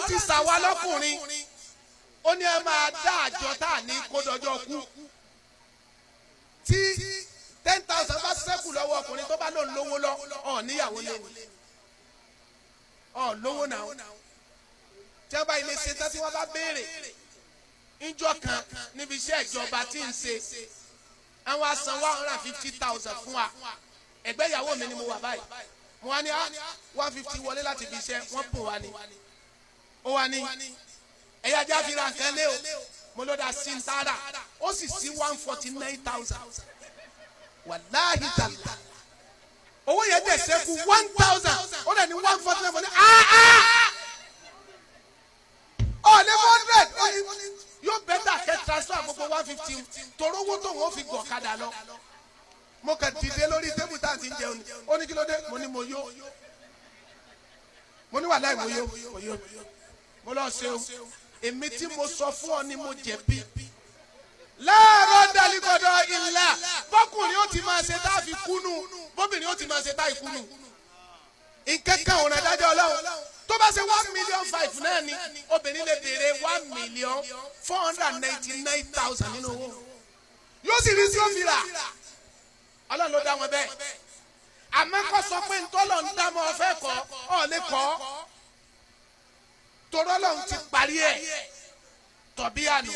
Ọlọ́run ti ṣàwa lọ́kùnrin ó ní ẹ máa dá àjọ tá à ní kó dọjọ́ kú tí 10,000 bá ṣẹ́kù lọ́wọ́ ọkùnrin tó bá lòun lówó lọ ọ̀ níyàwó lẹ́nu ọ̀ lówó náà tí wọ́n bá ilé ṣe tán tí wọ́n bá béèrè ìjọ kan níbi iṣẹ́ ìjọba tí ń ṣe àwọn asan 150,000 fún wa ẹgbẹ́ ìyàwó mi ni mo wà báyìí mo wá ní 150 wọlé láti ibi iṣẹ́ wọ́n pò wá ní ó wá ní ẹ̀yà ajá fi ra nǹkan lé o mo ló dá sí ntara ó sì sí 149,000 wàláhì tàlà owó yẹn dẹ̀ sẹ́kù 1,000 ó dẹ̀ ní 149 mo ní ọ̀lẹ́ 100 yóò bẹ́tà kẹ́ transfer gbogbo 150 torí owó tó wọ́n fi gọ̀ kadà lọ mo kàn dìde lórí tébù tá à ti ń jẹun ó ní kí ló dé mo ní mo yó mo ní wàláhì mo yó mo lọ ṣe o èmi tí mo sọ fún ọ ni mo jẹ̀bi láàárọ̀ dalígbọ́dọ̀ ìlà bọ́kùnrin ó ti máa ṣe tá a fi kúnnú bóbìnrin ó ti máa ṣe tá a ìkúnnú ìkẹ́kẹ́ òun adájọ́ ọlọ́run tó bá ṣe 1,500,000 náà ni obìnrin lè béèrè 1,499,000 nínú owó yóò sì rí sí òfìrà ọlọ́run ló dá wọn bẹ́ẹ̀ àmọ́ kó sọ pé ntọ́lọ̀ ń dá mọ́ ọ fẹ́ kọ́ ọ lè kọ́ torọ́ lọ́run ti parí ẹ̀ tọ̀bí àná.